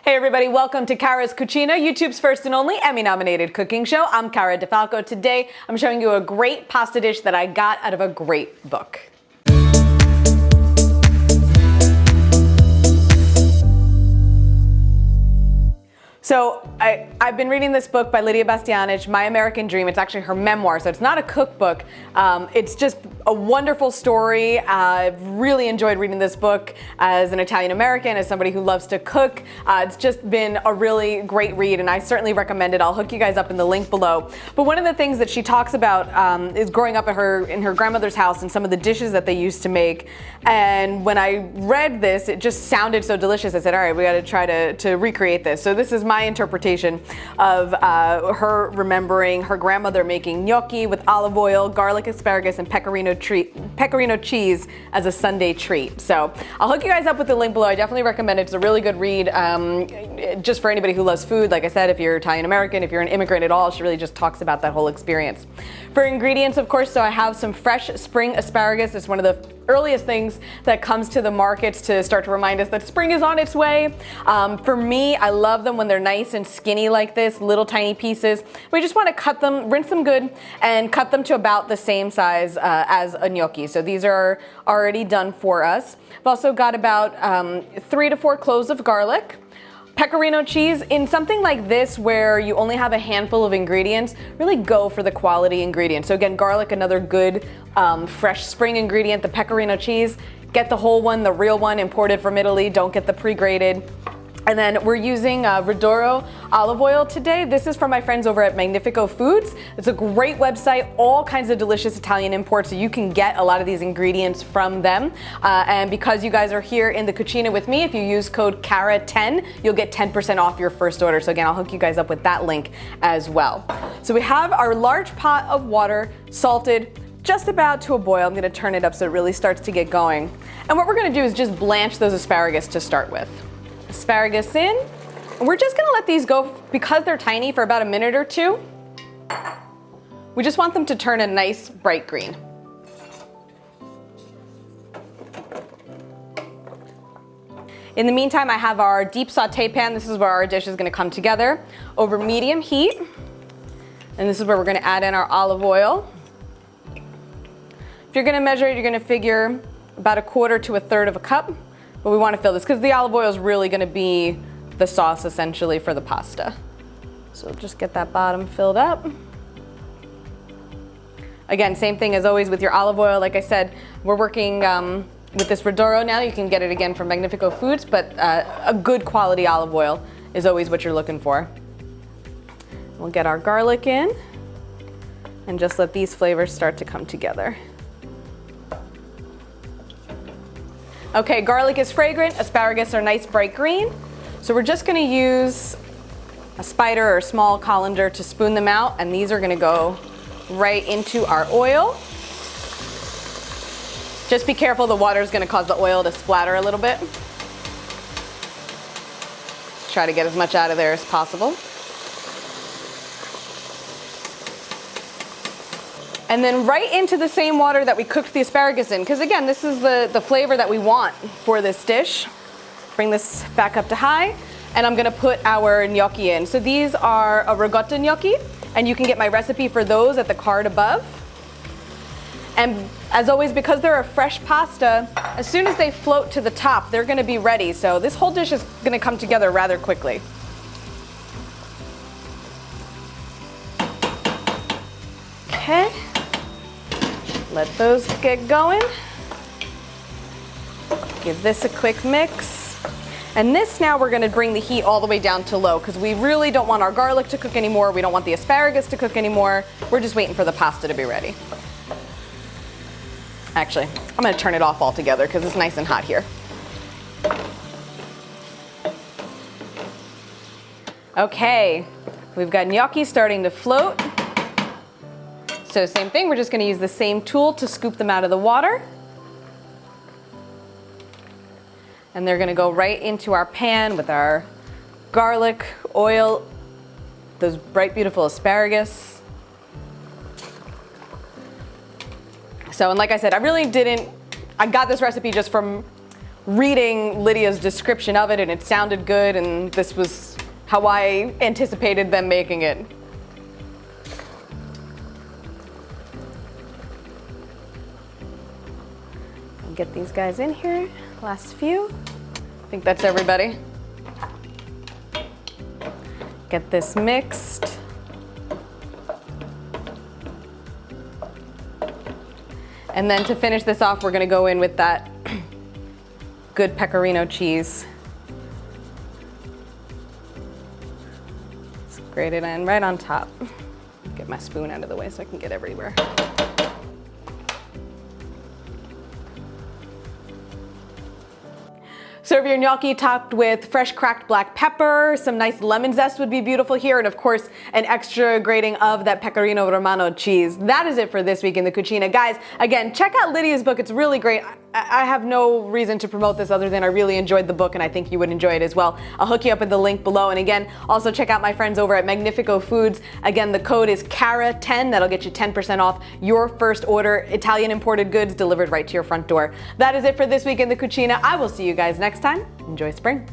Hey everybody, welcome to Cara's Cucina, YouTube's first and only Emmy-nominated cooking show. I'm Cara Di Falco. Today, I'm showing you a great pasta dish that I got out of a great book. So I've been reading this book by Lidia Bastianich, My American Dream. It's actually her memoir, so it's not a cookbook. It's just a wonderful story. I've really enjoyed reading this book as an Italian American, as somebody who loves to cook. It's just been a really great read, and I certainly recommend it. I'll hook you guys up in the link below. But one of the things that she talks about is growing up in her grandmother's house and some of the dishes that they used to make. And when I read this, it just sounded so delicious. I said, all right, we got to try to recreate this. So this is my interpretation of her remembering her grandmother making gnocchi with olive oil, garlic, asparagus, and pecorino cheese as a Sunday treat. So I'll hook you guys up with the link below. I definitely recommend it. It's a really good read just for anybody who loves food. Like I said, if you're Italian American, if you're an immigrant at all, she really just talks about that whole experience. For ingredients, of course, so I have some fresh spring asparagus. It's one of the earliest things that comes to the markets to start to remind us that spring is on its way. For me, I love them when they're nice and skinny like this, little tiny pieces. We just want to cut them, rinse them good, and cut them to about the same size as a gnocchi. So these are already done for us. I've also got about 3 to 4 cloves of garlic. Pecorino cheese. In something like this where you only have a handful of ingredients, really go for the quality ingredients. So again, garlic, another good fresh spring ingredient. The pecorino cheese, get the whole one, the real one, imported from Italy. Don't get the pre-grated. And then we're using Ridoro olive oil today. This is from my friends over at Magnifico Foods. It's a great website, all kinds of delicious Italian imports, so you can get a lot of these ingredients from them. And because you guys are here in the Cucina with me, if you use code CARA10, you'll get 10% off your first order. So again, I'll hook you guys up with that link as well. So we have our large pot of water, salted, just about to a boil. I'm gonna turn it up so it really starts to get going. And what we're gonna do is just blanch those asparagus to start with. Asparagus in. And we're just gonna let these go, because they're tiny, for about a minute or two. We just want them to turn a nice bright green. In the meantime, I have our deep saute pan. This is where our dish is gonna come together over medium heat. And this is where we're gonna add in our olive oil. If you're gonna measure it, you're gonna figure about 1/4 to 1/3 of a cup. But we want to fill this because the olive oil is really going to be the sauce essentially for the pasta. So just get that bottom filled up. Again, same thing as always with your olive oil. Like I said, we're working with this Ridoro now. You can get it again from Magnifico Foods, but a good quality olive oil is always what you're looking for. We'll get our garlic in and just let these flavors start to come together. Okay, garlic is fragrant, asparagus are nice bright green. So we're just gonna use a spider or a small colander to spoon them out, and these are gonna go right into our oil. Just be careful, the water is gonna cause the oil to splatter a little bit. Try to get as much out of there as possible. And then right into the same water that we cooked the asparagus in, because again, this is the flavor that we want for this dish. Bring this back up to high, and I'm gonna put our gnocchi in. So these are a ricotta gnocchi, and you can get my recipe for those at the card above. And as always, because they're a fresh pasta, as soon as they float to the top, they're gonna be ready. So this whole dish is gonna come together rather quickly. Okay. Let those get going. Give this a quick mix. And this now we're gonna bring the heat all the way down to low because we really don't want our garlic to cook anymore. We don't want the asparagus to cook anymore. We're just waiting for the pasta to be ready. Actually, I'm gonna turn it off altogether because it's nice and hot here. Okay, we've got gnocchi starting to float. So same thing, we're just gonna use the same tool to scoop them out of the water. And they're gonna go right into our pan with our garlic, oil, those bright, beautiful asparagus. So, and like I said, I got this recipe just from reading Lydia's description of it, and it sounded good, and this was how I anticipated them making it. Get these guys in here. Last few. I think that's everybody. Get this mixed. And then to finish this off, we're gonna go in with that good pecorino cheese. Just grate it in right on top. Get my spoon out of the way so I can get everywhere. Serve your gnocchi topped with fresh cracked black pepper. Some nice lemon zest would be beautiful here. And of course, an extra grating of that pecorino romano cheese. That is it for this week in the Cucina. Guys, again, check out Lydia's book. It's really great. I have no reason to promote this other than I really enjoyed the book and I think you would enjoy it as well. I'll hook you up in the link below. And again, also check out my friends over at Magnifico Foods. Again, the code is CARA10. That'll get you 10% off your first order. Italian imported goods delivered right to your front door. That is it for this week in the Cucina. I will see you guys next time. Enjoy spring.